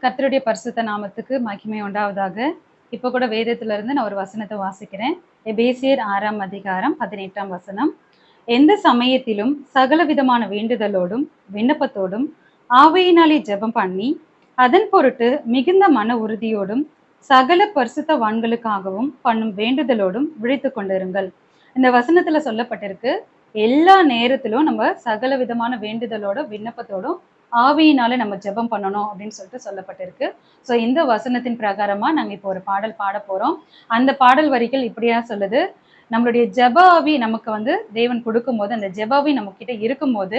கர்த்தருடைய பரிசுத்த நாமத்துக்கு மகிமை உண்டாவதாக. இப்போ கூட வேதத்துல இருந்து நான் ஒரு வசனத்தை வாசிக்கிறேன். எபேசியர் 6ஆம் அதிகாரம் 18ஆம் வசனம். எந்த சமயத்திலும் சகல விதமான வேண்டுதலோடும் விண்ணப்பத்தோடும் ஆவியினாலே ஜெபம் பண்ணி அதன் பொருட்டு மிகுந்த மன உறுதியோடும் சகல பரிசுத்தவான்களுக்காகவும் பண்ணும் வேண்டுதலோடும் விழித்து கொண்டிருங்கள். இந்த வசனத்துல சொல்லப்பட்டிருக்கு, எல்லா நேரத்திலும் நம்ம சகல விதமான வேண்டுதலோட விண்ணப்பத்தோடும் ஆவியினால நம்ம ஜெபம் பண்ணணும் அப்படின்னு சொல்லிட்டு சொல்லப்பட்டிருக்கு. ஸோ இந்த வசனத்தின் பிரகாரமா நாங்க இப்போ ஒரு பாடல் பாட போறோம். அந்த பாடல் வரிகள் இப்படியா சொல்லுது, நம்மளுடைய ஜெப ஆவி நமக்கு தேவன் கொடுக்கும்போது, அந்த ஜெப ஆவி நம்ம கிட்ட இருக்கும்போது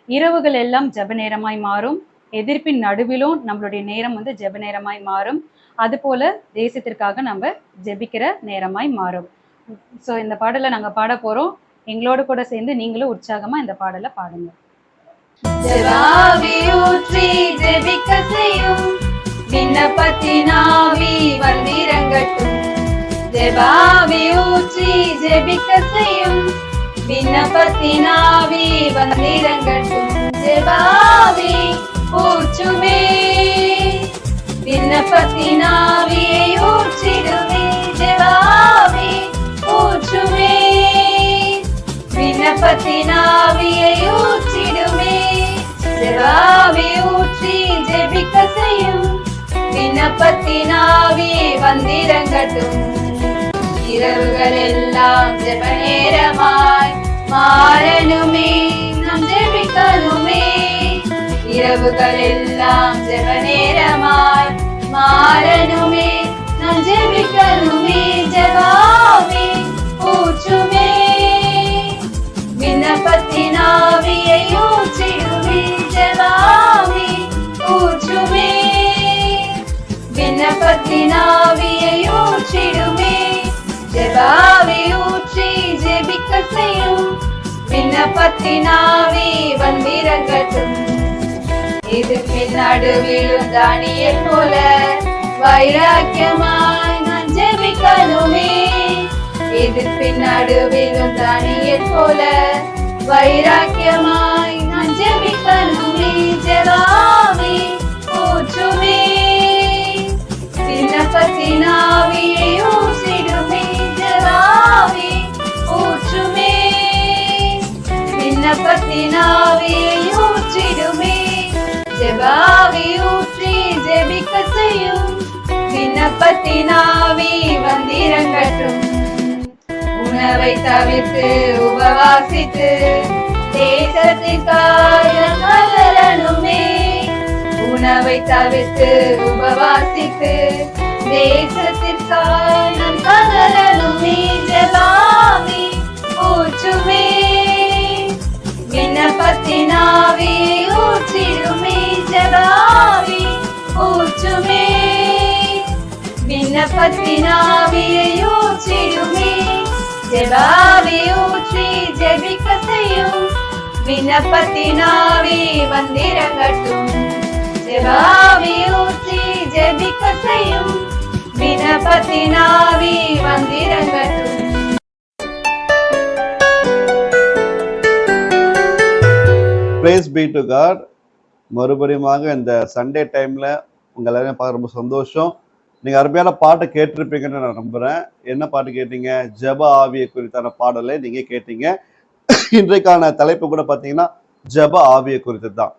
இரவுகள் எல்லாம் ஜெப நேரமாய் மாறும். எதிர்ப்பின் நடுவிலும் நம்மளுடைய நேரம் ஜெப நேரமாய் மாறும். அது போல தேசத்திற்காக நம்ம ஜெபிக்கிற நேரமாய் மாறும். ஸோ இந்த பாடலை நாங்க பாட போறோம். எங்களோட கூட சேர்ந்து நீங்களும் உற்சாகமா இந்த பாடலை பாடுங்க. ஜெபாவி ஊற்றி ஜெபிக்க செய்யும் விண்ணப்பத்தின் ஆவி வந்திறங்கட்டும். ஜெபாவி ஊற்றி ஜெபிக்க செய்யும் விண்ணப்பத்தின் ஆவி வந்திறங்கட்டும். ஜெபாவி ஊற்றுமே விண்ணப்பத்தின் ஆவியை ஊற்றிடுமே. ஜெபாவி ஊற்றுமே விண்ணப்பத்தின் ஆவியை ஊற்றிடுமே. ஜெபாவி ஊற்றி ஜெபிக்க செய்யும் விண்ணப்பத்தின் ஆவி வந்திறங்கட்டும். இரவுகள் எல்லாம் ஜெப நேரமாய் மாறணுமே, நாம் ஜெபிக்கணுமே. இரவுகள் எல்லாம் ஜெப நேரமாய் மாறணுமே, நாம் ஜெபிக்கணுமே. ஜெபாவி ஊற்றுமே விண்ணப்பத்தின் ஆவியை ஊற்றிடுமே. ஜெபாவி ஊற்றுமே விண்ணப்பத்தின் ஆவியை ஊற்றிடுமே. ஜெபாவி ஊற்றி ஜெபிக்க செய்யும் விண்ணப்பத்தின் ஆவி வந்திறங்கட்டும். எதிர்ப்பின் நடுவிலும் தானியேல் போல வைராக்கியமாய் நான் ஜெபிக்கணுமே. எதிர்ப்பின் நடுவிலும் தானியேல் போல வைராக்கியமாய் நான் ஜெபிக்கணுமே. ஜெபாவி ஊற்றுமே விண்ணப்பத்தின் ஆவியை ஊற்றிடுமே. ஜெபாவி ஊற்றுமே விண்ணப்பத்தின் ஆவியை ஊற்றிடுமே. ஜெபாவி ஊற்றி ஜெபிக்க செய்யும் விண்ணப்பத்தின் ஆவி வந்திறங்கட்டும். உணவை தவிர்த்து உபவாசித்து தேசத்திற்காக கதறணுமே. உணவை தவிர்த்து உபவாசித்து தேசத்திற்காக கதறணுமே. ஜெபாவி ஊற்றுமே விண்ணப்பத்தின் ஆவியை ஊற்றிடுமே. ஜெபாவி ஊற்றுமே விண்ணப்பத்தின் ஆவியை ஊற்றிடுமே. ஜெபாவி ஊற்றி ஜெபிக்க செய்யும் விண்ணப்பத்தின் ஆவி வந்திறங்கட்டும். ஜெபாவி ஊற்றி ஜெபிக்க செய்யும் விண்ணப்பத்தின் ஆவி வந்திறங்கட்டும். Praise be to God. மறுபடியுமாக இந்த சண்டே டைம்ல உங்க எல்லாரையும் பார்க்க ரொம்ப சந்தோஷம். நீங்க அருமையான பாட்டை கேட்டிருப்பீங்கன்னு நான் நம்புறேன். என்ன பாட்டு கேட்டீங்க? ஜெப ஆவியை குறித்தான பாடலை நீங்க கேட்டீங்க. இன்றைக்கான தலைப்பு கூட பார்த்தீங்கன்னா ஜெப ஆவியை குறித்து தான்.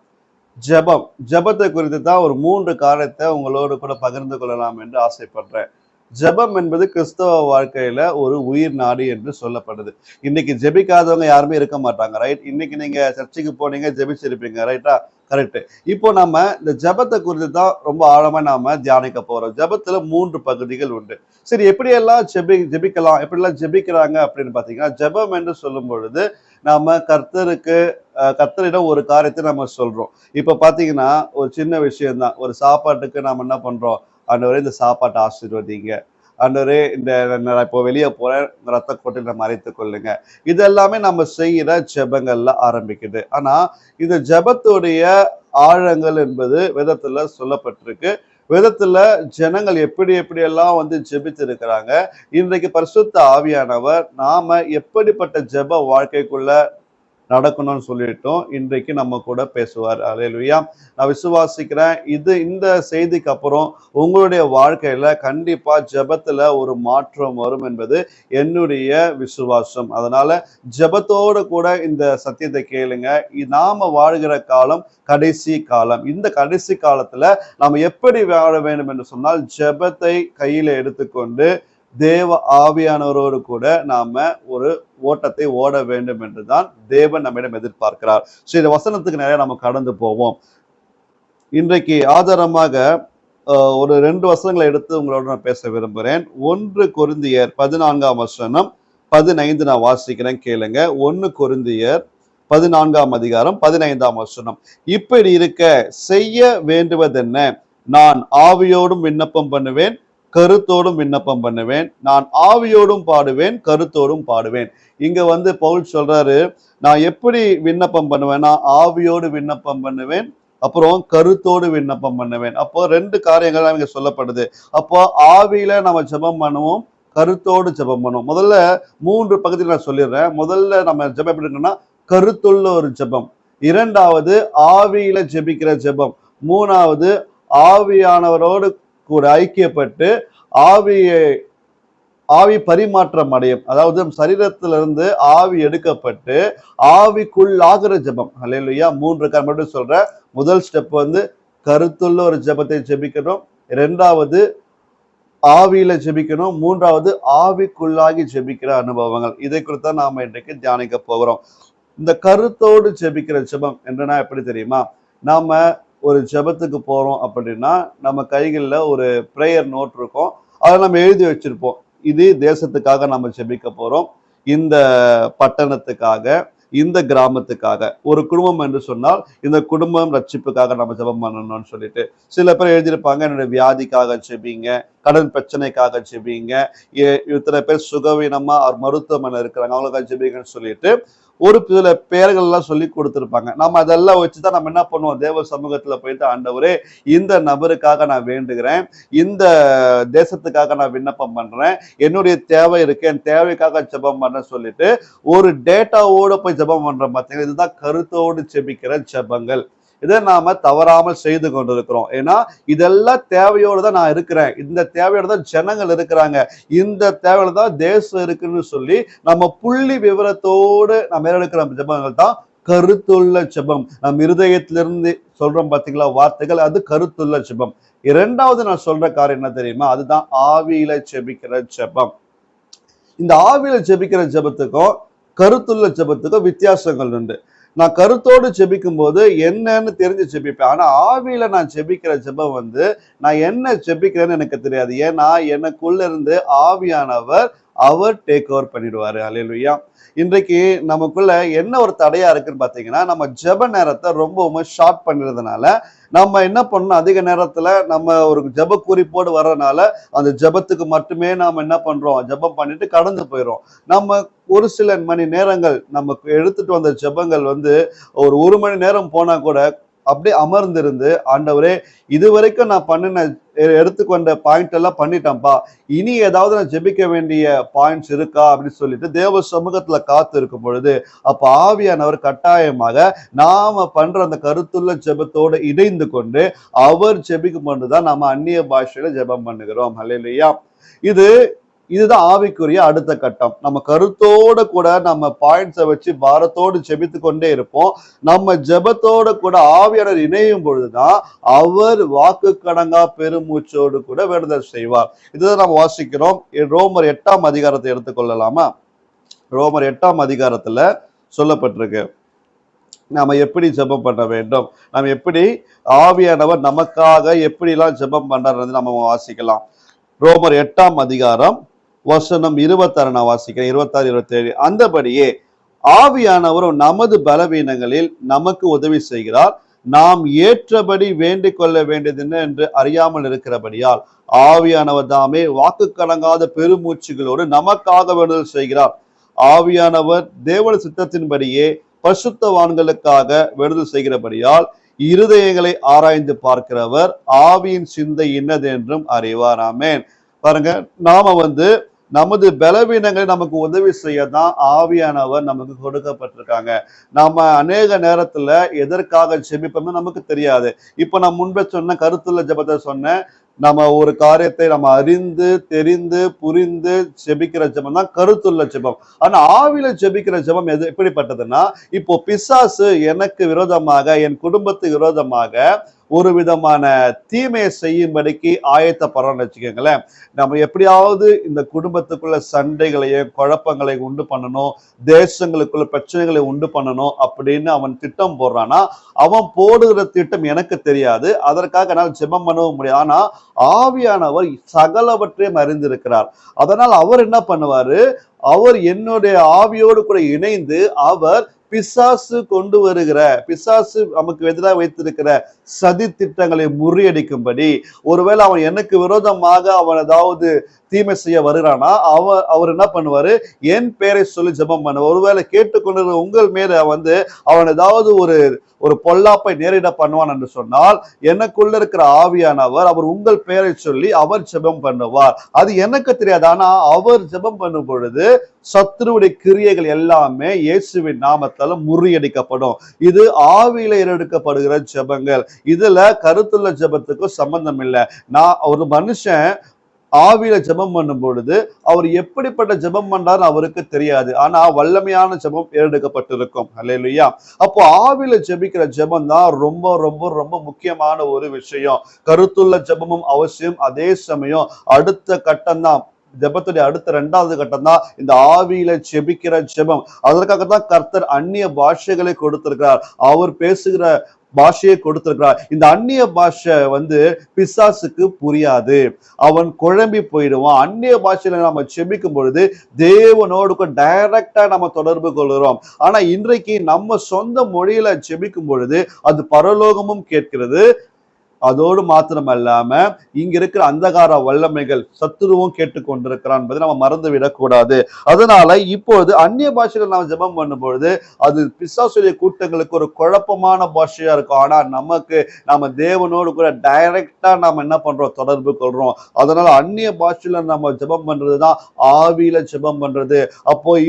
ஜெபத்தை குறித்து தான் ஒரு 3 காரியத்தை உங்களோடு கூட பகிர்ந்து கொள்ளலாம் என்று ஆசைப்படுறேன். ஜெபம் என்பது கிறிஸ்தவ வாழ்க்கையில ஒரு உயிர் நாடி என்று சொல்லப்படுது. இன்னைக்கு ஜெபிக்காதவங்க யாருமே இருக்க மாட்டாங்க, ரைட்? இன்னைக்கு நீங்க சர்ச்சைக்கு போனீங்க, ஜெபிச்சிருப்பீங்க, ரைட்டா? கரெக்ட். இப்போ நம்ம இந்த ஜெபத்தை குறித்து தான் ரொம்ப ஆழமா நாம தியானிக்க போறோம். ஜெபத்துல 3 பகுதிகள் உண்டு. சரி, எப்படியெல்லாம் ஜெபிக்கலாம், எப்படியெல்லாம் ஜெபிக்கிறாங்க அப்படின்னு பாத்தீங்கன்னா, ஜெபம் என்று சொல்லும் பொழுது நாம கர்த்தரிடம் ஒரு காரியத்தை நம்ம சொல்றோம். இப்ப பாத்தீங்கன்னா ஒரு சின்ன விஷயம் தான். ஒரு சாப்பாட்டுக்கு நாம என்ன பண்றோம்? ஆண்டவரே இந்த சாப்பாட்டை ஆசீர்வதிங்க, ஆண்டவரே இந்த இப்போ வெளியே போறேன், ரத்த கொட்டையில மறைத்துக் கொள்ளுங்க. இதெல்லாமே நம்ம செய்யற ஜெபங்கள்ல ஆரம்பிக்குது. ஆனா இந்த ஜெபத்துடைய ஆழங்கள் என்பது வேதத்துல சொல்லப்பட்டிருக்கு. வேதத்துல ஜனங்கள் எப்படியெல்லாம் ஜெபித்திருக்கிறாங்க. இன்றைக்கு பரிசுத்த ஆவியானவர் நாம எப்படிப்பட்ட ஜெப வாழ்க்கைக்குள்ள நடக்கணும்னு சொல்லிட்டோம். இன்றைக்கு நம்ம கூட பேசுவார். அல்லேலூயா. நான் விசுவாசிக்கிறேன் இந்த செய்திக்கு அப்புறம் உங்களுடைய வாழ்க்கையில கண்டிப்பா ஜெபத்துல ஒரு மாற்றம் வரும் என்பது என்னுடைய விசுவாசம். அதனால ஜெபத்தோடு கூட இந்த சத்தியத்தை கேளுங்க. நாம வாழ்கிற காலம் கடைசி காலம். இந்த கடைசி காலத்துல நாம எப்படி வாழ வேண்டும் என்று சொன்னால் ஜெபத்தை கையில எடுத்துக்கொண்டு தேவ ஆவியானவரோடு கூட நாம ஒரு ஓட்டத்தை ஓட வேண்டும் என்றுதான் தேவன் நம்மிடம் எதிர்பார்க்கிறார். இந்த வசனத்துக்கு நிறைய நம்ம கடந்து போவோம். இன்றைக்கு ஆதாரமாக ஒரு 2 வசனங்களை எடுத்து உங்களோட நான் பேச விரும்புகிறேன். 1 கொரிந்தியர் 14ஆம் வசனம் 15 நான் வாசிக்கிறேன், கேளுங்க. 1 கொரிந்தியர் 14ஆம் அதிகாரம் 15ஆம் வசனம். இப்படி இருக்க செய்ய வேண்டுவதென்ன, நான் ஆவியோடும் விண்ணப்பம் பண்ணுவேன், கருத்தோடும் விண்ணப்பம் பண்ணுவேன், நான் ஆவியோடும் பாடுவேன், கருத்தோடும் பாடுவேன். இங்க பவுல் சொல்றாரு, நான் எப்படி விண்ணப்பம் பண்ணுவேன், நான் ஆவியோடு விண்ணப்பம் பண்ணுவேன், அப்புறம் கருத்தோடு விண்ணப்பம் பண்ணுவேன். அப்போ 2 காரியங்கள் இங்க சொல்லப்படுது. அப்போ ஆவியில நம்ம ஜெபம் பண்ணுவோம், கருத்தோடு ஜெபம் பண்ணுவோம். முதல்ல 3 பகுதியில் நான் சொல்லிடுறேன். முதல்ல நம்ம ஜெபம் எப்படி இருக்குன்னா கருத்துள்ள ஒரு ஜெபம், 2வது ஆவியில ஜெபிக்கிற ஜெபம், 3வது ஆவியானவரோடு கூட ஐக்கியப்பட்டு ஆவி பரிமாற்றம் அடையும். அதாவது சரீரத்திலிருந்து ஆவி எடுக்கப்பட்டு ஆவிக்குள்ளாகிற ஜெபம். அல்லேலூயா. 3 காரணம் மட்டும் சொல்றேன். முதல் ஸ்டெப் கருத்துள்ள ஒரு ஜெபத்தை ஜெபிக்கணும், 2வது ஆவியில ஜெபிக்கணும், 3வது ஆவிக்குள்ளாகி ஜெபிக்கிற அனுபவங்கள். இதை குறித்து நாம இன்றைக்கு தியானிக்க போகிறோம். இந்த கருத்தோடு ஜெபிக்கிற ஜெபம் என்றனா எப்படி தெரியுமா? நாம ஒரு ஜெபத்துக்கு போறோம் அப்படின்னா நம்ம கைகளில் ஒரு ப்ரேயர் நோட் இருக்கும், அதை நம்ம எழுதி வச்சிருப்போம். இது தேசத்துக்காக நம்ம ஜெபிக்க போறோம், இந்த பட்டணத்துக்காக, இந்த கிராமத்துக்காக. ஒரு குடும்பம் என்று சொன்னால் இந்த குடும்பம் ரட்சிப்புக்காக நம்ம ஜெபம் பண்ணணும்னு சொல்லிட்டு சில பேர் எழுதியிருப்பாங்க, என்னுடைய வியாதிக்காக ஜெபிங்க, கடன் பிரச்சனைக்காக ஜெபிங்க, இத்தனை பேர் சுகவீனமா மருத்துவமனை இருக்கிறாங்க அவங்களுக்காக ஜெபிங்கன்னு சொல்லிட்டு ஒரு சில பெயர்கள்லாம் சொல்லி கொடுத்துருப்பாங்க. நம்ம அதெல்லாம் வச்சுதான் நம்ம என்ன பண்ணுவோம், தேவ சமூகத்துல போயிட்டு, ஆண்டவரே இந்த நபருக்காக நான் வேண்டுகிறேன், இந்த தேசத்துக்காக நான் விண்ணப்பம் பண்றேன், என்னுடைய தேவை இருக்கு, என் தேவைக்காக ஜெபம் பண்ண சொல்லிட்டு ஒரு டேட்டாவோட போய் ஜெபம் பண்றோம். பார்த்தீங்கன்னா இதுதான் கருத்தோடு ஜெபிக்கிற ஜெபங்கள். இதை நாம தவறாமல் செய்து கொண்டிருக்கிறோம். ஏன்னா இதெல்லாம் தேவையோடு தான் நான் இருக்கிறேன், இந்த தேவையோடு தான் ஜனங்கள் இருக்கிறாங்க, இந்த தேவையோடு தான் தேசம் இருக்குன்னு சொல்லி நம்ம புள்ளி விவரத்தோடு நம்ம எடுக்கிற ஜெபங்கள் தான் கருத்துள்ள ஜெபம். நம் இருதயத்திலிருந்து சொல்றோம் பார்த்தீங்களா வார்த்தைகள், அது கருத்துள்ள ஜெபம். 2வது நான் சொல்ற காரியம் என்ன தெரியுமா? அதுதான் ஆவியில ஜெபிக்கிற ஜெபம். இந்த ஆவியில ஜெபிக்கிற ஜெபத்துக்கும் கருத்துள்ள ஜெபத்துக்கும் வித்தியாசங்கள் உண்டு. நான் கருத்தோடு ஜெபிக்கும் போது என்னன்னு தெரிஞ்சு ஜெபிப்பேன். ஆனா ஆவியில நான் ஜெபிக்கிற ஜெபம் நான் என்ன ஜெபிக்கிறேன்னு எனக்கு தெரியாது. ஏன்னா எனக்குள்ள இருந்து ஆவியானவர் அவர் டேக் ஓவர் பண்ணிடுவாரு. அல்லேலூயா. இன்றைக்கு நமக்குள்ள என்ன ஒரு தடையா இருக்குன்னு பாத்தீங்கன்னா, நம்ம ஜெப நேரத்தை ரொம்பவும் ஷார்ட் பண்ணிடுறதுனால நம்ம என்ன பண்ணணும், அதிக நேரத்துல நம்ம ஒரு ஜெப குறிப்போடு வர்றதுனால அந்த ஜெபத்துக்கு மட்டுமே நாம என்ன பண்றோம், ஜெபம் பண்ணிட்டு கடந்து போயிடும். நம்ம ஒரு சில மணி நேரங்கள் நமக்கு எடுத்துட்டு வந்த ஜெபங்கள் ஒரு 1 மணி நேரம் போனா கூட அப்படியே அமர்ந்திருந்து, ஆண்டவரே இதுவரைக்கும் நான் பண்ணின எடுத்துக்கொண்ட பாயிண்ட் எல்லாம் பண்ணிட்டேன்ப்பா, இனி ஏதாவது நான் ஜெபிக்க வேண்டிய பாயிண்ட்ஸ் இருக்கா அப்படின்னு சொல்லிட்டு தேவ சமூகத்துல காத்து இருக்கும் பொழுது, அப்ப ஆவியானவர் கட்டாயமாக நாம பண்ற அந்த கருத்துள்ள ஜெபத்தோடு இணைந்து கொண்டு அவர் ஜெபிக்கும் பொழுதுதான் நாம அந்நிய பாஷையில ஜெபம் பண்ணுகிறோம். அல்லேலூயா. இதுதான் ஆவிக்குரிய அடுத்த கட்டம். நம்ம கருத்தோட கூட நம்ம பாயிண்ட்ஸை வச்சு பாரத்தோடு ஜெபித்து கொண்டே இருப்போம். நம்ம ஜெபத்தோட கூட ஆவியானவர் இணையும் பொழுதுதான் அவர் வாக்கு கடங்கா பெருமூச்சோடு கூட வேண்டுதல் செய்வார். இதுதான் நம்ம வாசிக்கிறோம். ரோமர் 8ஆம் அதிகாரத்தை எடுத்துக்கொள்ளலாமா? ரோமர் 8ஆம் அதிகாரத்துல சொல்லப்பட்டிருக்கு நாம எப்படி ஜெபம் பண்ண வேண்டும், நம்ம எப்படி ஆவியானவர் நமக்காக எப்படிலாம் ஜெபம் பண்றாரு நம்ம வாசிக்கலாம். ரோமர் 8ஆம் அதிகாரம் வசனம் 26 நான் வாசிக்கிறேன், 26, 27. அந்தபடியே ஆவியானவரும் நமது பலவீனங்களில் நமக்கு உதவி செய்கிறார், நாம் ஏற்றபடி வேண்டிக் கொள்ள வேண்டியது என்று அறியாமல் இருக்கிறபடியால் ஆவியானவர் தாமே வாக்கு கடங்காத பெருமூச்சுகளோடு நமக்காக வேண்டுதல் செய்கிறார். ஆவியானவர் தேவ சித்தத்தின்படியே பரிசுத்தவான்களுக்காக வேண்டுதல் செய்கிறபடியால் இருதயங்களை ஆராய்ந்து பார்க்கிறவர் ஆவியின் சிந்தை இன்னது என்றும் அறிவார். ஆமென். பாருங்க, நாம நமது பலவீனங்களை நமக்கு உதவி செய்ய தான் ஆவியானவர் நமக்கு கொடுக்கப்பட்டிருக்காங்க. நாம அநேக நேரத்துல எதற்காக ஜெபிப்போம்னு நமக்கு தெரியாது. இப்ப நான் முன்பே சொன்ன கருத்துள்ள ஜெபத்தை சொன்னேன். நம்ம ஒரு காரியத்தை நம்ம அறிந்து தெரிந்து புரிந்து ஜெபிக்கிற ஜெபம் தான் கருத்துள்ள ஜெபம். ஆனா ஆவியில ஜெபிக்கிற ஜெபம் எப்படிப்பட்டதுன்னா, இப்போ பிசாசு எனக்கு விரோதமாக என் குடும்பத்துக்கு விரோதமாக ஒரு விதமான தீமையை செய்யும்படிக்கு ஆயத்தப்படுறோம்னு வச்சுக்கோங்களேன். நம்ம எப்படியாவது இந்த குடும்பத்துக்குள்ள சண்டைகளையும் குழப்பங்களை உண்டு பண்ணணும், தேசங்களுக்குள்ள பிரச்சனைகளை உண்டு பண்ணணும் அப்படின்னு அவன் திட்டம் போடுறான்னா, அவன் போடுகிற திட்டம் எனக்கு தெரியாது, அதற்காக என்னால் ஜெபம் பண்ணவும் முடியாது. ஆனா ஆவியானவர் சகலவற்றையும் அறிந்திருக்கிறார். அதனால் அவர் என்ன பண்ணுவாரு, அவர் என்னுடைய ஆவியோடு கூட இணைந்து அவர் பிசாசு கொண்டு வருகிற பிசாசு நமக்கு எதிராக வைத்திருக்கிற சதி திட்டங்களை முறியடிக்கும்படி, ஒருவேளை அவன் எனக்கு விரோதமாக அவன் ஏதாவது தீமை செய்ய வருகிறானா அவர் என்ன பண்ணுவாரு, என் பேரை சொல்லி ஜெபம் பண்ணுவார். ஒருவேளை கேட்டுக்கொண்டிருக்கிற உங்கள் மேல அவன் ஏதாவது ஒரு பொல்லாப்பை நேரிட பண்ணுவான் என்று சொன்னால், எனக்குள்ள இருக்கிற ஆவியானவர் அவர் உங்கள் பெயரை சொல்லி அவர் ஜெபம் பண்ணுவார். அது எனக்கு தெரியாது. ஆனா அவர் ஜெபம் பண்ணும் பொழுது சத்துருவுடைய கிரியைகள் எல்லாமே இயேசுவின் நாமத்தால முறியடிக்கப்படும். இது ஆவியில எடுக்கப்படுகிற ஜெபங்கள். இதுல கருத்துள்ள ஜெபத்துக்கும் சம்பந்தம் இல்லை. ஒரு மனுஷன் ஆவியில ஜெபம் பண்ணும் பொழுது அவர் எப்படிப்பட்ட ஜெபம் பண்றாரு அவருக்கு தெரியாது. ஆனா வல்லமையான ஜெபம் ஏறெடுக்கப்பட்டிருக்கும். அல்லேலூயா. அப்போ ஆவியில ஜெபிக்கிற ஜெபம் தான் ரொம்ப ரொம்ப ரொம்ப முக்கியமான ஒரு விஷயம். கருத்துள்ள ஜெபமும் அவசியம். அதே சமயம் அடுத்த கட்டம் தான், ஜெபத்துடைய அடுத்த 2வது கட்டம் தான் இந்த ஆவியில ஜெபிக்கிற ஜெபம். அதற்காகத்தான் கர்த்தர் அந்நிய பாஷைகளை கொடுத்திருக்கிறார். அவர் பேசுகிற பாஷையை கொடுத்திருக்கிறார். இந்த அந்நிய பாஷை பிசாசுக்கு புரியாது, அவன் குழம்பி போயிடுவான். அந்நிய பாஷையில நம்ம ஜெபிக்கும் பொழுது தேவனோடு டைரக்டா நம்ம தொடர்பு கொள்கிறோம். ஆனா இன்றைக்கு நம்ம சொந்த மொழியில ஜெபிக்கும் பொழுது அது பரலோகமும் கேட்கிறது. அதோடு மாத்திரம் அல்லாம இங்க இருக்கிற அந்தகார வல்லமைகள் சத்துருவும் கேட்டுக்கொண்டிருக்கிறான் என்பதை நம்ம மறந்து விடக்கூடாது. அதனால இப்பொழுது அந்நிய பாஷைகள் நாம் ஜெபம் பண்ணும்பொழுது அது பிசாசுடைய கூட்டங்களுக்கு ஒரு குழப்பமான பாஷையா இருக்கும். ஆனா நம்ம தேவனோடு கூட டைரக்டா நாம என்ன பண்றோம், தொடர்பு கொள்றோம். அதனால அந்நிய பாஷையில நம்ம ஜெபம் பண்றதுதான் ஆவியில ஜெபம் பண்றது.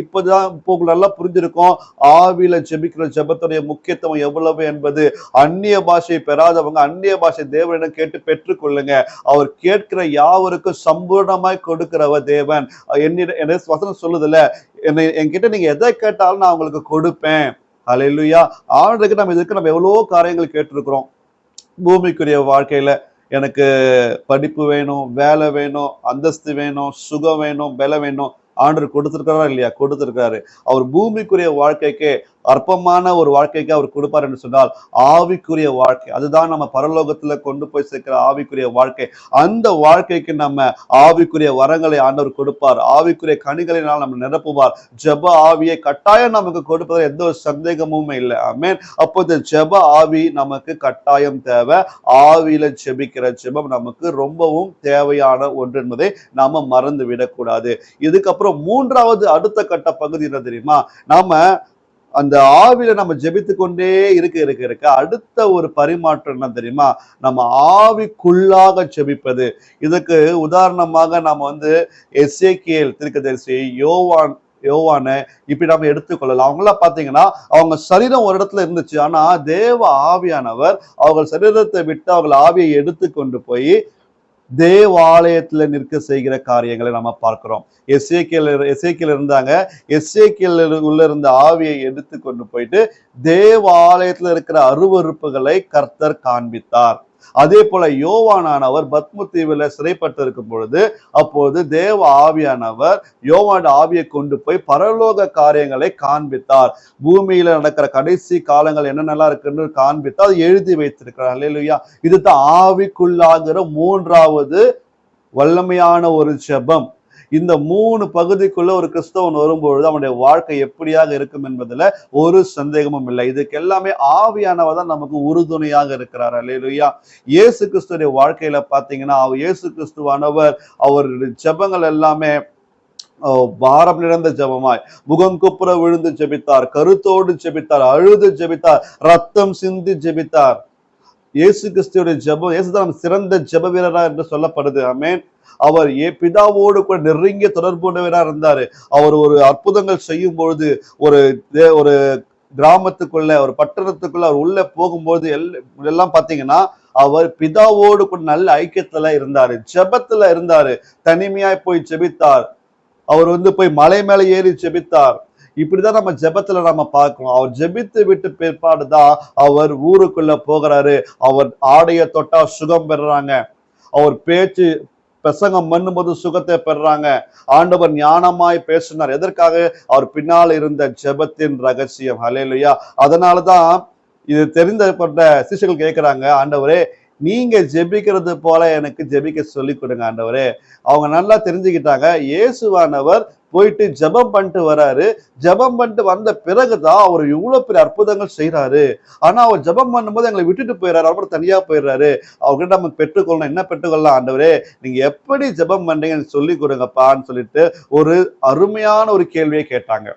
இப்போ நல்லா புரிஞ்சிருக்கும் ஆவியில ஜெபிக்கிற ஜெபத்துடைய முக்கியத்துவம் எவ்வளவு என்பது. அந்நிய பாஷை பெறாதவங்க அந்நிய பாஷை தேவனிடம் கேட்டு பெற்றுக் கொள்ளுங்க. அவர் கேட்கிற யாவருக்கும் சம்பூர்ணமாய் கொடுக்கிறவர் தேவன். என்ன வசனம் சொல்லுதுல, என்கிட்ட நீங்க எதை கேட்டாலும் நான் உங்களுக்கு கொடுப்பேன். அல்லேலூயா. ஆண்டுக்கு நம்ம எவ்வளவோ காரியங்கள் கேட்டிருக்கிறோம். பூமிக்குரிய வாழ்க்கையில எனக்கு படிப்பு வேணும், வேலை வேணும், அந்தஸ்து வேணும், சுகம் வேணும், பலம் வேணும். ஆண்டவர் கொடுத்திருக்காரா இல்லையா? கொடுத்திருக்காரு. அவர் பூமிக்குரிய வாழ்க்கைக்கு அற்பமான ஒரு வாழ்க்கைக்கு அவர் கொடுப்பார் என்று சொன்னால் ஆவிக்குரிய வாழ்க்கை, அதுதான் நம்ம பரலோகத்துல கொண்டு போய் சேர்க்கிற ஆவிக்குரிய வாழ்க்கை. அந்த வாழ்க்கைக்கு நம்ம ஆவிக்குரிய வரங்களை ஆண்டவர் கொடுப்பார். ஆவிக்குரிய கனிகளினால் நம்ம நிரப்புவார். ஜெப ஆவியை கட்டாயம் நமக்கு கொடுப்பதில் எந்த ஒரு சந்தேகமும் இல்லை. ஆமென். அப்போது ஜெப ஆவி நமக்கு கட்டாயம் தேவை. ஆவியில ஜெபிக்கிற ஜெபம் நமக்கு ரொம்பவும் தேவையான ஒன்று என்பதை நாம மறந்து விடக்கூடாது. இதுக்கப்புறம் 3வது அடுத்த கட்ட பகுதி என்ன தெரியுமா? நாம அந்த ஆவியில நம்ம ஜெபித்து கொண்டே இருக்க அடுத்த ஒரு பரிமாற்றம் என்ன தெரியுமா? நம்ம ஆவிக்குள்ளாக ஜெபிப்பது. இதுக்கு உதாரணமாக நாம எசேக்கியேல் தீர்க்கதரிசி, யோவானை இப்படி நம்ம எடுத்துக்கொள்ளலாம். அவங்களாம் பாத்தீங்கன்னா அவங்க சரீரம் ஒரு இடத்துல இருந்துச்சு. ஆனா தேவ ஆவியானவர் அவர்கள் சரீரத்தை விட்டு அவர்கள் ஆவியை எடுத்து கொண்டு போய் தேவாலயத்துல நிற்க செய்கிற காரியங்களை நம்ம பார்க்கிறோம். எசேக்கியேல் இருந்தாங்க. எசேக்கியேல் உள்ள இருந்த ஆவியை எடுத்து கொண்டு போயிட்டு தேவாலயத்துல இருக்கிற அருவருப்புகளை கர்த்தர் காண்பித்தார். அதே போல யோவானானவர் பத்மு தீவுல சிறைப்பட்டு இருக்கும் பொழுது அப்போது தேவ ஆவியானவர் யோவான் ஆவியை கொண்டு போய் பரலோக காரியங்களை காண்பித்தார். பூமியில நடக்கிற கடைசி காலங்கள் என்னென்னலாம் இருக்குன்னு காண்பித்தார். அது எழுதி வைத்திருக்கிறார். அல்லேலூயா. இதுதான் ஆவிக்குள்ளாகிற 3வது வல்லமையான ஒரு ஜெபம். இந்த 3 பகுதிக்குள்ள ஒரு கிறிஸ்தவன் வரும்பொழுது அவனுடைய வாழ்க்கை எப்படியாக இருக்கும் என்பதுல ஒரு சந்தேகமும் இல்லை. இதுக்கு எல்லாமே ஆவியானவர் தான் நமக்கு உறுதுணையாக இருக்கிறார். அல்லேலூயா. இயேசு கிறிஸ்துடைய வாழ்க்கையில பாத்தீங்கன்னா இயேசு கிறிஸ்துவானவர் அவருடைய ஜெபங்கள் எல்லாமே பாரம் நிறைந்த ஜெபமாய் முகங்குப்புற விழுந்து ஜெபித்தார், கருத்தோடு ஜெபித்தார், அழுது ஜெபித்தார், ரத்தம் சிந்தி ஜெபித்தார். இயேசு கிறிஸ்துவோட ஜெபம், இயேசுதான் சிறந்த ஜெப வீரரா என்று சொல்லப்படுது. ஆமென். அவர் பிதாவோடு கூட நெருங்கிய தொடர்புடையவரா இருந்தாரு. அவர் ஒரு அற்புதங்கள் செய்யும் பொழுது ஒரு கிராமத்துக்குள்ள ஒரு பட்டணத்துக்குள்ள அவர் உள்ள போகும்போது எல்லாம் பாத்தீங்கன்னா அவர் பிதாவோடு கூட நல்ல ஐக்கியத்துல இருந்தாரு, ஜெபத்துல இருந்தாரு. தனிமையாய் போய் ஜெபித்தார். அவர் போய் மலை மேல ஏறி ஜெபித்தார். இப்படிதான் நம்ம ஜெபத்துல நம்ம பார்க்கணும். அவர் ஜெபித்து விட்டு பிற்பாடுதான் அவர் ஊருக்குள்ள போகிறாரு. அவர் ஆடைய தொட்டா சுகம் பெறுறாங்க. அவர் பேச்சு பிரசங்கம் பண்ணும்போது சுகத்தை பெறுறாங்க. ஆண்டவர் ஞானமாய் பேசினார். எதற்காக? அவர் பின்னால் இருந்த ஜெபத்தின் ரகசியம். ஹல்லேலூயா. அதனாலதான் இது தெரிந்தப்பட்ட சிஷ்யர்கள் கேட்கிறாங்க, ஆண்டவரே நீங்க ஜெபிக்கிறது போல எனக்கு ஜெபிக்க சொல்லி கொடுங்க ஆண்டவரே. அவங்க நல்லா தெரிஞ்சுக்கிட்டாங்க, இயேசுவானவர் போயிட்டு ஜெபம் பண்ணிட்டு வராரு. ஜெபம் பண்ணிட்டு வந்த பிறகுதான் அவர் இவ்வளவு பெரிய அற்புதங்கள் செய்யறாரு. ஆனா அவர் ஜெபம் பண்ணும்போது எங்களை விட்டுட்டு போயிடுறாரு, அவர் தனியா போயிடுறாரு. அவர்கிட்ட நம்ம பெற்றுக்கொள்ளணும். என்ன பெற்றுக்கொள்ளலாம்? ஆண்டவரே நீங்க எப்படி ஜெபம் பண்றீங்கன்னு சொல்லி கொடுங்கப்பான்னு சொல்லிட்டு ஒரு அருமையான ஒரு கேள்வியை கேட்டாங்க.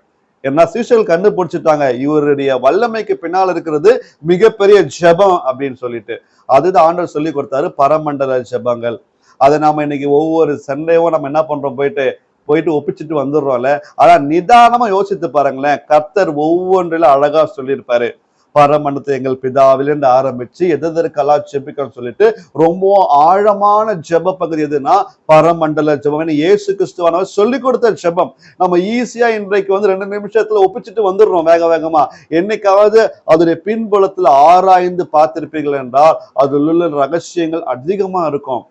ஏன்னா சீஷர்கள் கண்டுபிடிச்சிட்டாங்க, இவருடைய வல்லமைக்கு பின்னால் இருக்கிறது மிகப்பெரிய ஜெபம் அப்படின்னு சொல்லிட்டு. அதுதான் ஆண்டவர் சொல்லி கொடுத்தாரு, பரமண்டல ஜெபங்கள். அதை நாம இன்னைக்கு ஒவ்வொரு சண்டேவும் நம்ம என்ன பண்றோம், போயிட்டு ஒப்பிச்சுட்டு வந்துடுறோம்ல. ஆனா நிதானமா யோசித்து பாருங்களேன், கர்த்தர் ஒவ்வொன்றிலும் அழகா சொல்லியிருப்பாரு. பரமண்டலத்தை எங்கள் பிதாவிலிருந்து ஆரம்பிச்சு எதற்கெல்லாம் ஜெபிக்கணும்னு சொல்லிட்டு ரொம்பவும் ஆழமான ஜெப பகுதி எதுனா பரமண்டல ஜெபம். இயேசு கிறிஸ்துவானவர் சொல்லி கொடுத்த ஜெபம் நம்ம ஈஸியா இன்றைக்கு 2 நிமிஷத்துல ஒப்பிச்சுட்டு வந்துடுறோம் வேகமா. என்னைக்காவது அதோடைய பின்புலத்துல ஆராய்ந்து பார்த்திருப்பீர்கள் என்றால் அதில் உள்ள ரகசியங்கள் அதிகமா இருக்கும்.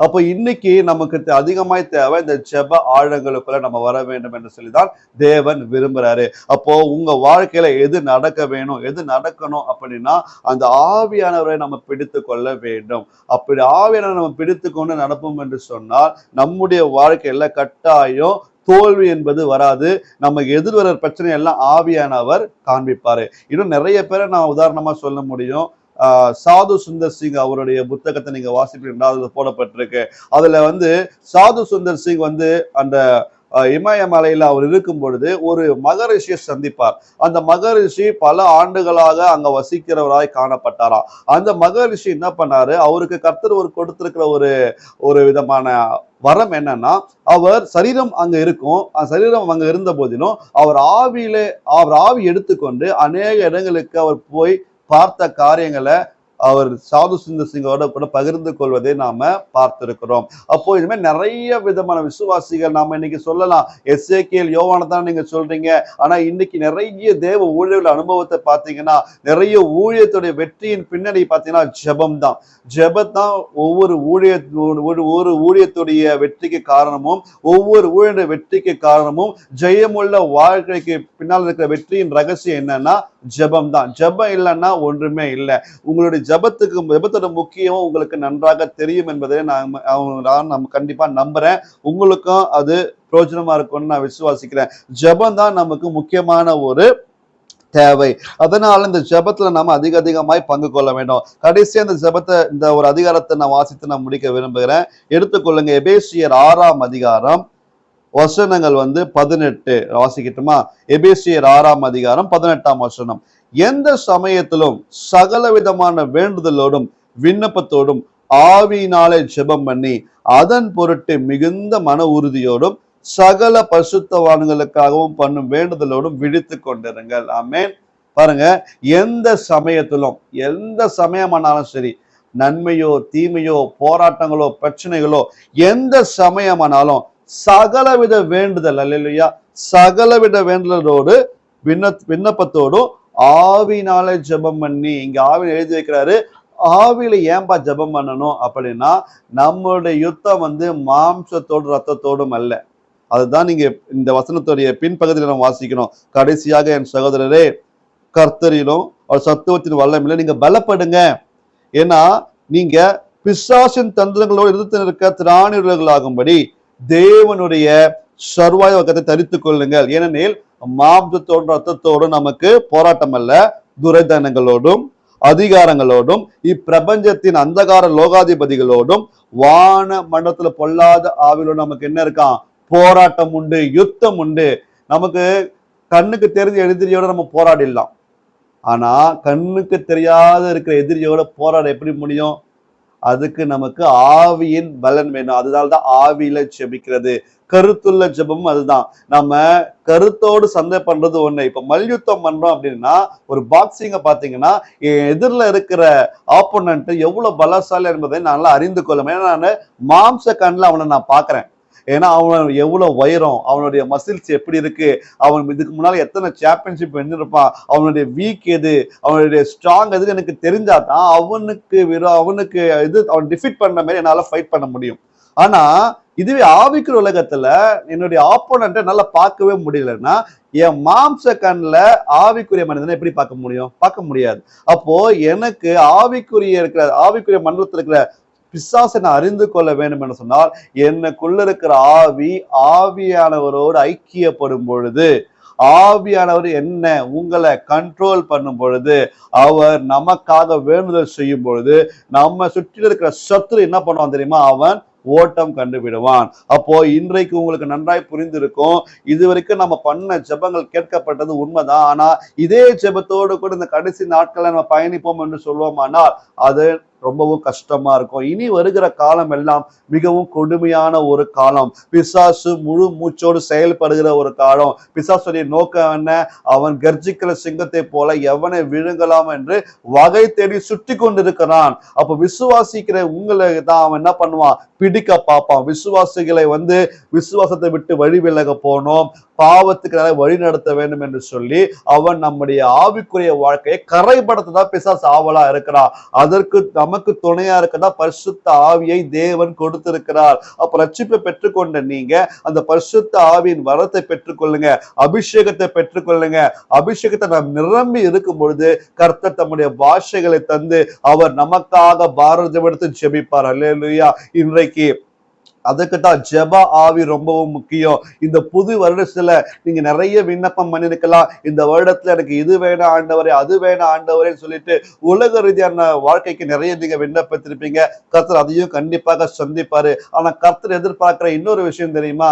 அப்போ இன்னைக்கு நமக்கு அதிகமாய் தேவை இந்த ஜெப ஆழங்களுக்குள்ள நம்ம வர வேண்டும் என்று சொல்லிதான் தேவன் விரும்புறாரு. அப்போ உங்க வாழ்க்கையில எது நடக்க வேணும், எது நடக்கணும் அப்படின்னா அந்த ஆவியானவரை நம்ம பிடித்து கொள்ள வேண்டும். அப்படி ஆவியானவரை நம்ம பிடித்து கொண்டு நடப்போம் என்று சொன்னால் நம்முடைய வாழ்க்கையில கட்டாயம் தோல்வி என்பது வராது. நமக்கு எதிர்வர பிரச்சனை எல்லாம் ஆவியானவர் காண்பிப்பாரு. இன்னும் நிறைய பேரை நான் உதாரணமா சொல்ல முடியும். சாது சுந்தர் சிங் அவருடைய புத்தகத்தை நீங்க வாசிப்பீங்கன்னா அதுல போடப்பட்டிருக்கு. அதுல சாது சுந்தர் சிங் அந்த இமயமலையில அவர் இருக்கும் பொழுது ஒரு மகரிஷியை சந்திப்பார். அந்த மகரிஷி பல ஆண்டுகளாக அங்க வசிக்கிறவராய் காணப்பட்டாராம். அந்த மகரிஷி என்ன பண்ணாரு, அவருக்கு கர்த்தர் கொடுத்திருக்கிற ஒரு விதமான வரம் என்னன்னா, அவர் சரீரம் அங்க இருக்கும், சரீரம் அங்க இருந்த போதிலும் அவர் ஆவி எடுத்துக்கொண்டு அநேக இடங்களுக்கு அவர் போய் பார்த்த காரியங்களை அவர் சாது சுந்தர் சிங்கோட கூட பகிர்ந்து கொள்வதை நாம பார்த்திருக்கிறோம். அப்போ இதுமாதிரி நிறைய விதமான விசுவாசிகள் நாம இன்னைக்கு சொல்லலாம். எசேக்கியேல், யோவானை தான் நீங்க சொல்றீங்க. ஆனா இன்னைக்கு நிறைய தேவ ஊழியர்கள் அனுபவத்தை பார்த்தீங்கன்னா, நிறைய ஊழியத்துடைய வெற்றியின் பின்னணி பார்த்தீங்கன்னா ஜெபம் தான். ஜெபத்தான் ஒவ்வொரு ஊழியத்துடைய வெற்றிக்கு காரணமும், ஒவ்வொரு ஊழியருடைய வெற்றிக்கு காரணமும், ஜெயமுள்ள வாழ்க்கைக்கு பின்னால் இருக்கிற வெற்றியின் ரகசியம் என்னன்னா ஜெபம் தான். ஜெபம் இல்லைன்னா ஒன்றுமே இல்லை. உங்களுடைய ஜெபத்தோட முக்கியம் உங்களுக்கு நன்றாக தெரியும் என்பதை நான் கண்டிப்பா நம்புறேன். உங்களுக்கும் அது பிரயோஜனமா இருக்கும்னு நான் விசுவாசிக்கிறேன். ஜெபம் தான் நமக்கு முக்கியமான ஒரு தேவை. அதனால இந்த ஜெபத்துல நாம அதிகமாய் பங்கு கொள்ள வேண்டும். கடைசியா இந்த ஜெபத்தை, இந்த ஒரு அதிகாரத்தை நான் வாசித்து நான் முடிக்க விரும்புகிறேன். எடுத்துக்கொள்ளுங்க. எபேசியர் 6ஆம் அதிகாரம் வசனங்கள் 18 வாசிக்கட்டுமா? எபேசியர் 6ஆம் அதிகாரம் 18ஆம் வசனம். எந்த சமயத்திலும் சகல விதமான வேண்டுதலோடும் விண்ணப்பத்தோடும் ஆவியினாலே ஜெபம் பண்ணி அதன் பொருட்டு மிகுந்த மன உறுதியோடும் சகல பரிசுத்தவான்களுக்காகவும் பண்ணும் வேண்டுதலோடும் விழித்து கொண்டிருங்கள். ஆமென். பாருங்க, எந்த சமயத்திலும், எந்த சமயமானாலும் சரி, நன்மையோ தீமையோ போராட்டங்களோ பிரச்சனைகளோ எந்த சமயமானாலும் சகலவித வேண்டுதல், அல்லேலூயா, சகலவித வேண்டுதலோடு விண்ணப்பத்தோடும் ஆவினாலே ஜெபம் பண்ணி. இங்க ஆவின் எழுதி வைக்கிறாரு. ஆவியில ஏன்பா ஜெபம் பண்ணணும் அப்படின்னா, நம்மளுடைய யுத்தம் மாம்சத்தோடு ரத்தத்தோடும் அல்ல. அதுதான் நீங்க இந்த வசனத்துடைய பின்பகுதியில் நம்ம வாசிக்கணும். கடைசியாக என் சகோதரரே, கர்த்தரிலும் அவர் சத்துவத்தின் வல்லமையில நீங்க பலப்படுங்க. ஏன்னா நீங்க பிசாசின் தந்திரங்களோடு எதிர்த்து நிற்க திராணியுள்ளவர்களாகும்படி தேவனுடைய சர்வாய வக்கத்தை தரித்துக் கொள்ளுங்கள். ஏனெனில் மாம்சத்தோடும் ரத்தத்தோடும் நமக்கு போராட்டம் அல்ல, துரைதனங்களோடும் அதிகாரங்களோடும் இப்பிரபஞ்சத்தின் அந்தகார லோகாதிபதிகளோடும் வான மண்டலத்துல பொல்லாத ஆவிலோடு நமக்கு என்ன இருக்கான்? போராட்டம் உண்டு, யுத்தம் உண்டு. நமக்கு கண்ணுக்கு தெரிஞ்ச எதிரியோட நம்ம போராடிடலாம். ஆனா கண்ணுக்கு தெரியாத இருக்கிற எதிரியோட போராட எப்படி முடியும்? அதுக்கு நமக்கு ஆவியின் பலன் வேணும். அதனாலதான் ஆவியில ஜெபிக்கிறது. கருத்துள்ள ஜெபமும் அதுதான். நம்ம கருத்தோடு சண்டை பண்றது ஒண்ணு. இப்ப மல்யுத்தம் பண்றோம் அப்படின்னா, ஒரு பாக்ஸிங்க பாத்தீங்கன்னா, என் எதிரில இருக்கிற ஆப்போனன்ட் எவ்வளவு பலசாலி என்பதை நான் அறிந்து கொள்ளும். ஏன்னா நான் மாம்ச கண்ணில் அவனை நான் பாக்குறேன். ஏன்னா அவன் எவ்வளவு உயரம், அவனுடைய மசில்ஸ் எப்படி இருக்கு, அவன் இதுக்கு முன்னால எத்தனை சாம்பியன்ஷிப் வென்றிருப்பான், அவனுடைய வீக் எது, அவனுடைய ஸ்ட்ராங் எதுன்னு எனக்கு தெரிஞ்சாதான் அவனுக்கு இது அவன் டிஃபீட் பண்ண மாதிரி என்னால ஃபைட் பண்ண முடியும். ஆனா இதுவே ஆவிக்குரிய உலகத்துல என்னுடைய ஆப்போனண்ட்டை நல்லா பார்க்கவே முடியலன்னா, என் மாம்ச கண்ணில் ஆவிக்குரிய மனிதனை எப்படி பார்க்க முடியும்? பார்க்க முடியாது. அப்போ எனக்கு ஆவிக்குரிய மண்டலத்தில் இருக்கிற பிசாசை நான் அறிந்து கொள்ள வேண்டும் என்று சொன்னால், எனக்குள்ள இருக்கிற ஆவியானவரோடு ஐக்கியப்படும் பொழுது, ஆவியானவர் என்ன உங்களை கண்ட்ரோல் பண்ணும் பொழுது, அவர் நமக்காக வேண்டுதல் செய்யும் பொழுது, நம்ம சுற்றி இருக்கிற சத்துரு என்ன பண்ணுவான் தெரியுமா? அவன் ஓட்டம் கண்டுவிடுவான். அப்போ இன்றைக்கு உங்களுக்கு நன்றாய் புரிந்திருக்கும், இதுவரைக்கும் நம்ம பண்ண ஜெபங்கள் கேட்கப்பட்டது உண்மைதான். ஆனா இதே ஜெபத்தோடு கூட இந்த கடைசி நாட்களை நம்ம பயணிப்போம் என்று சொல்வோமானால் அது ரொம்பவும் கஷ்டமா இருக்கும். இனி வருகிற காலம் எல்லாம் மிகவும் கொடுமையான ஒரு காலம். பிசாசு முழு மூச்சோடு செயல்படுகிற ஒரு காலம். பிசாசுடைய நோக்கம் என்ன? அவன் கர்ஜிக்கிற சிங்கத்தை போல எவனை விழுங்கலாம் என்று வகை தேடி சுற்றி கொண்டிருக்கிறான். அப்ப விசுவாசிக்கிற உங்களை தான் அவன் என்ன பண்ணுவான்? பிடிக்க பார்ப்பான். விசுவாசிகளை விசுவாசத்தை விட்டு வழி விலக போனோம், பாவத்துக்கு வழி நடத்த வேண்டும் என்று சொல்லி அவன் நம்முடைய ஆவிக்குரிய வாழ்க்கையை கரைப்படுத்ததான் பிசாசு ஆவலா இருக்கிறான். அதற்கு நமக்கு துணையா இருக்கதா பரிசுத்த ஆவியை தேவன் கொடுத்திருக்கிறார். அப்ப ரட்சிப்பை பெற்றுக்கொண்ட நீங்க அந்த பரிசுத்த ஆவியின் வரத்தை பெற்றுக்கொள்ளுங்க, அபிஷேகத்தை பெற்றுக்கொள்ளுங்க. அபிஷேகத்தை நாம் நிரம்பி இருக்கும் பொழுது கர்த்தர் தம்முடைய பாஷைகளை தந்து அவர் நமக்காக பாரதம் எடுத்து ஜெபிப்பார். அல்லேலூயா. இன்றைக்கு அதுக்கு தான் ஜெப ஆவி ரொம்பவும் முக்கியம். இந்த புது வருடத்துல நீங்க நிறைய விண்ணப்பம் பண்ணிருக்கலாம். இந்த வருடத்துல எனக்கு இது வேணாம் ஆண்டவரே, அது வேணாம் ஆண்டவரேன்னு சொல்லிட்டு உலக ரீதியான வாழ்க்கைக்கு நிறைய நீங்க விண்ணப்பித்திருப்பீங்க. கர்த்தர் அதையும் கண்டிப்பாக சந்திப்பாரு. ஆனா கர்த்தர் எதிர்பார்க்கிற இன்னொரு விஷயம் தெரியுமா?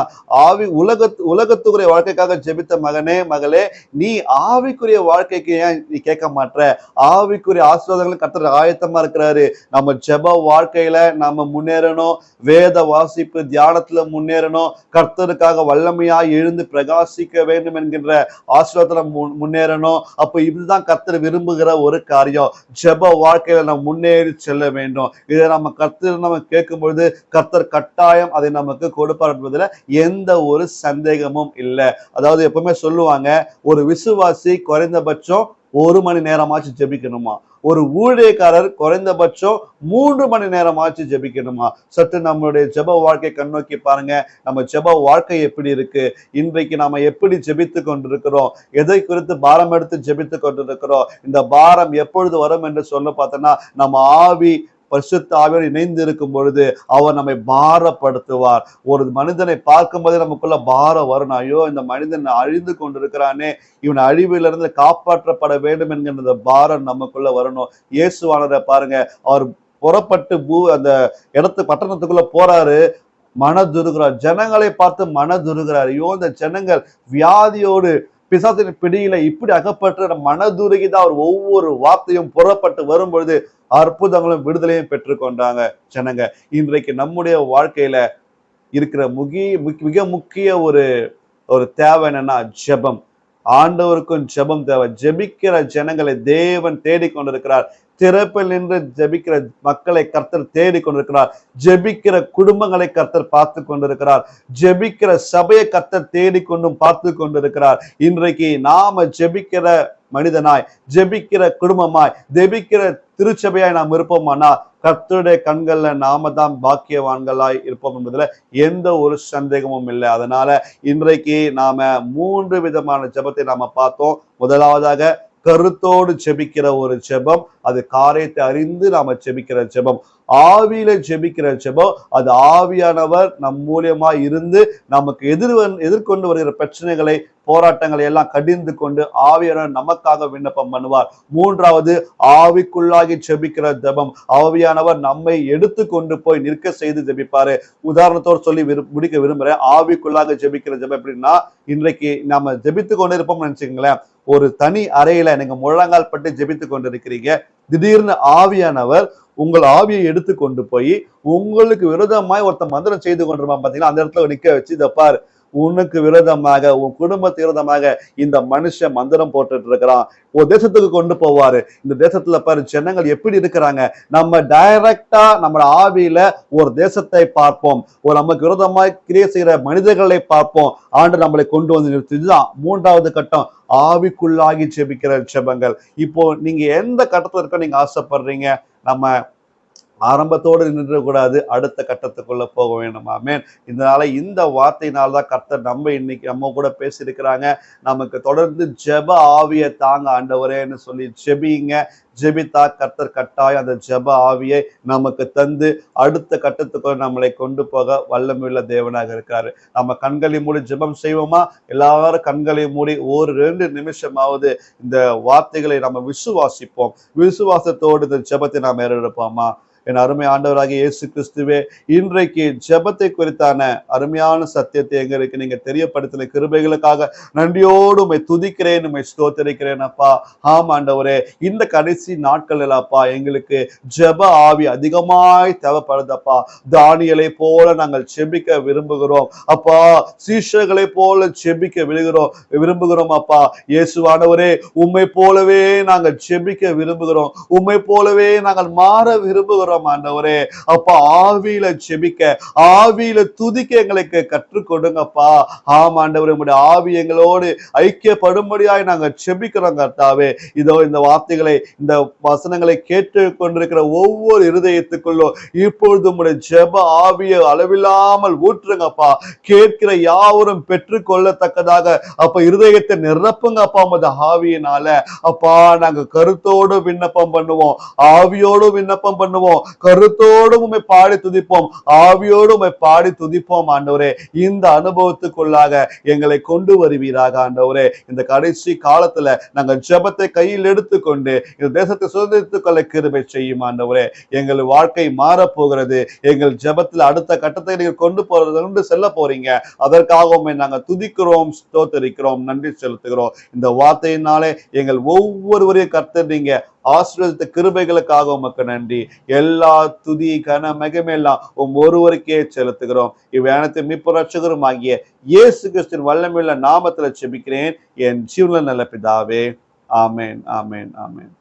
உலகத்துக்குரிய வாழ்க்கைக்காக ஜெபித்த மகனே மகளே, நீ ஆவிக்குரிய வாழ்க்கைக்கு ஏன் நீ கேட்க மாட்ட? ஆவிக்குரிய ஆசீர்வாதங்களும் கர்த்தர் ஆயத்தமா இருக்கிறாரு. நம்ம ஜெப வாழ்க்கையில நம்ம முன்னேறணும், வேத வாசி தியானத்துல முன்னேறணும், கர்த்தருக்காக வல்லமையாய் எழுந்து பிரகாசிக்க வேண்டும் என்கின்ற ஆசீர்வாதத்துல முன்னேறணும். அப்ப இதுதான் கர்த்தர் விரும்புகிற ஒரு காரியம். ஜெப வாழ்க்கையில நம்ம முன்னேறி செல்ல வேண்டும். இதை நம்ம கர்த்தர் நம்ம கேட்கும் பொழுது கர்த்தர் கட்டாயம் அதை நமக்கு கொடுப்பார் என்பதுல எந்த ஒரு சந்தேகமும் இல்லை. அதாவது எப்பவுமே சொல்லுவாங்க, ஒரு விசுவாசி குறைந்தபட்சம் 1 மணி நேரமாச்சு ஜெபிக்கணுமா, ஒரு ஊழியக்காரர் குறைந்தபட்சம் 3 மணி நேரமாச்சு ஜெபிக்கணுமா. சற்று நம்மளுடைய ஜெப வாழ்க்கை கண்ணோக்கி பாருங்க. நம்ம ஜெப வாழ்க்கை எப்படி இருக்கு? இன்றைக்கு நாம எப்படி ஜெபித்து கொண்டிருக்கிறோம்? எதை குறித்து பாரம் எடுத்து ஜெபித்து கொண்டிருக்கிறோம்? இந்த பாரம் எப்பொழுது வரும் என்று சொல்ல பார்த்தோன்னா, நம்ம பரிசுத்த ஆவியோடு இணைந்து இருக்கும் பொழுது அவர் நம்மை பாரப்படுத்துவார். ஒரு மனிதனை பார்க்கும் போதே நமக்குள்ள பாரம் வரணும். ஐயோ, இந்த மனிதன் அழிந்து கொண்டிருக்கிறானே, இவன் அழிவிலிருந்து காப்பாற்றப்பட வேண்டும் என்கிற பாரம் நமக்குள்ள வரணும். இயேசுவானவரை பாருங்க, அவர் புறப்பட்டு அந்த பட்டணத்துக்குள்ள போறாரு, மனதுருகிறார். ஜனங்களை பார்த்து மனதுருகிறார். ஐயோ, இந்த ஜனங்கள் வியாதியோடு பிசாசின் பிடியில இப்படி அகப்பட்டு மனதுருகிதான் அவர் ஒவ்வொரு வார்த்தையும் புறப்பட்டு வரும் பொழுது அற்புதங்களும் விடுதலையும் பெற்றுக்கொண்டாங்க ஜனங்க. இன்றைக்கு நம்முடைய வாழ்க்கையில இருக்கிற மிக முக்கிய ஒரு தேவை என்னன்னா ஜெபம். ஆண்டவருக்கும் ஜெபம் தேவை. ஜெபிக்கிற ஜனங்களை தேவன் தேடிக்கொண்டிருக்கிறார். திறப்பில் நின்று ஜெபிக்கிற மக்களை கர்த்தர் தேடிக்கொண்டிருக்கிறார். ஜெபிக்கிற குடும்பங்களை கர்த்தர் பார்த்து கொண்டிருக்கிறார். ஜெபிக்கிற சபையை கர்த்தர் தேடிக்கொண்டும் பார்த்து கொண்டிருக்கிறார். இன்றைக்கு நாம ஜெபிக்கிற மனிதனாய், ஜெபிக்கிற குடும்பமாய், ஜெபிக்கிற திருச்சபையாய் நாம் இருப்போமானா கர்த்தருடைய கண்கள்ல நாம தான் பாக்கியவான்களாய் இருப்போம் என்பதுல எந்த ஒரு சந்தேகமும் இல்லை. அதனால இன்றைக்கு நாம 3 விதமான ஜெபத்தை நாம பார்த்தோம். முதலாவதாக கருத்தோடு ஜெபிக்கிற ஒரு ஜெபம், அது காரியத்தை அறிந்து நாம ஜெபிக்கிற ஜெபம். ஆவியில ஜெபிக்கிற ஜெபம் அது ஆவியானவர் நம் மூலியமா இருந்து நமக்கு எதிர்கொண்டு வருகிற பிரச்சனைகளை போராட்டங்களை எல்லாம் கடிந்து கொண்டு ஆவியானவர் நமக்காக விண்ணப்பம் பண்ணுவார். மூன்றாவது ஆவிக்குள்ளாகி ஜெபிக்கிற ஜெபம். ஆவியானவர் நம்மை எடுத்து கொண்டு போய் நிற்க செய்து ஜெபிப்பாரு. உதாரணத்தோடு சொல்லி முடிக்க விரும்புறேன். ஆவிக்குள்ளாக ஜெபிக்கிற ஜெபம் எப்படின்னா, இன்றைக்கு நம்ம ஜெபித்து கொண்டு இருப்போம்னு நினைச்சுங்களேன். ஒரு தனி அறையில நீங்க முழங்கால் பட்டு ஜெபித்து கொண்டு இருக்கிறீங்க. திடீர்னு ஆவியானவர் உங்கள் ஆவியை எடுத்து கொண்டு போய் உங்களுக்கு விரோதமாய் ஒருத்த மந்திரம் செய்து கொண்டிருப்பான் பாத்தீங்கன்னா, அந்த இடத்துல நிக்க வச்சு இதை பாரு, உனக்கு விரோதமாக உன் குடும்பத்து விரோதமாக இந்த மனுஷன் மந்திரம் போட்டுட்டு இருக்கிறான், ஒரு தேசத்துக்கு கொண்டு போவாரு. இந்த தேசத்துல பாரு ஜனங்கள் எப்படி இருக்கிறாங்க. நம்ம டைரக்டா நம்ம ஆவியில ஒரு தேசத்தை பார்ப்போம், ஒரு நமக்கு விரோதமாய் கிரியை செய்கிற மனிதர்களை பார்ப்போம். ஆண்டு நம்மளை கொண்டு வந்து நிறுத்தி. இதுதான் மூன்றாவது கட்டம், ஆவிக்குள்ளாகி ஜெபிக்கிற ஜெபங்கள். இப்போ நீங்க எந்த கட்டத்துல இருக்க நீங்க ஆசைப்படுறீங்க? நம்ம ஆரம்பத்தோடு நின்று கூடாது, அடுத்த கட்டத்துக்குள்ள போக வேண்டும். ஆமென். இதனால இந்த வார்த்தையினால்தான் கர்த்தர் இன்னைக்கு நம்ம கூட பேசியிருக்கிறாங்க. நமக்கு தொடர்ந்து ஜெப ஆவியை தாங்க ஆண்டவரேன்னு சொல்லி ஜெபிங்க. ஜெபித்தா கர்த்தர் கட்டாயம் அந்த ஜெப ஆவியை நமக்கு தந்து அடுத்த கட்டத்துக்குள்ள நம்மளை கொண்டு போக வல்லமையுள்ள தேவனாக இருக்காரு. நம்ம கண்களை மூடி ஜெபம் செய்வோமா? எல்லாரும் கண்களை மூடி ஒரு 2 நிமிஷமாவது இந்த வார்த்தைகளை நம்ம விசுவாசிப்போம். விசுவாசத்தோடு இந்த ஜெபத்தை நாம் ஏறெடுப்போமா? என் அருமை ஆண்டவராகிய இயேசு கிறிஸ்துவே, இன்றைக்கு ஜெபத்தை குறித்தான அருமையான சத்தியத்தை எங்களுக்கு நீங்க தெரியப்படுத்தின கிருபைகளுக்காக நன்றியோடு உம்மை துதிக்கிறேன், உம்மை ஸ்தோத்திரிக்கிறேன் அப்பா. ஆம் ஆண்டவரே, இந்த கடைசி நாட்கள் அப்பா எங்களுக்கு ஜெப ஆவி அதிகமாய் தேவைப்படுதப்பா. தானியலை போல நாங்கள் ஜெபிக்க விரும்புகிறோம் அப்பா. சீஷர்களை போல ஜெபிக்க விரும்புகிறோம் அப்பா. இயேசுவானவரே, உம்மை போலவே நாங்கள் ஜெபிக்க விரும்புகிறோம், உம்மை போலவே நாங்கள் மாற விரும்புகிறோம் ஆண்டவரே. அப்பா, ஆவியில ஜெபிக்க, ஆவியில துதிக்க எங்களுக்கு கற்றுக் கொடுங்கப்பா. ஆம் ஆண்டவரே, உம்முடைய ஆவி எங்களோடு ஐக்கியப்படும்படியாய் நாங்கள் ஜெபிக்கிறோம் கர்த்தாவே. இதோ இந்த வார்த்தைகளை, இந்த வசனங்களை கேட்டு கொண்டிருக்கிற ஒவ்வொரு இருதயத்துக்குள்ளும் இப்பொழுது உம்முடைய ஜெப ஆவியை அளவில்லாமல் ஊற்றுங்கப்பா. கேட்கிற யாவரும் பெற்றுக் கொள்ளத்தக்கதாக அப்ப இருதயத்தை நிரப்புங்கப்பா உமது ஆவியினால. அப்பா, நாங்க கருத்தோடு விண்ணப்பம் பண்ணுவோம், ஆவியோடு விண்ணப்பம் பண்ணுவோம், கருத்தோடு உம்மை பாடி துதிப்போம், ஆவியோடு உம்மை பாடி துதிப்போம் ஆண்டவரே. இந்த அனுபவத்துக்குள்ளாக எங்களை கொண்டு வருவீராக ஆண்டவரே. இந்த கடைசி காலத்துல நாங்கள் ஜெபத்தை கையில் எடுத்துக்கொண்டு இந்த தேசத்தை சுதந்திரித்துக் கொள்ள கிருபை செய்யும் ஆண்டவரே. எங்கள் வாழ்க்கை மாறப்போகிறது. எங்கள் ஜெபத்துல அடுத்த கட்டத்தை நீங்கள் கொண்டு செல்ல போறீங்க. அதற்காக உம்மை நாங்கள் துதிக்கிறோம், ஸ்தோத்திரிக்கிறோம், நன்றி செலுத்துகிறோம். இந்த வார்த்தையினாலே எங்கள் ஒவ்வொருவரையும் கர்த்தர் நீங்க ஆசீர்வதித்த கிருபைகளுக்காக உமக்கு நன்றி. எல்லா துதி கன மகிமையெல்லாம் ஒருவருக்கே செலுத்துகிறோம். இவ்வானத்தை மீட்பு ரட்சகரும் ஆகிய இயேசு கிறிஸ்துவின் வல்லமையுள்ள நாமத்துல ஜெபிக்கிறேன் என் ஜீவனுள்ள நல்ல பிதாவே. ஆமென், ஆமென், ஆமென்.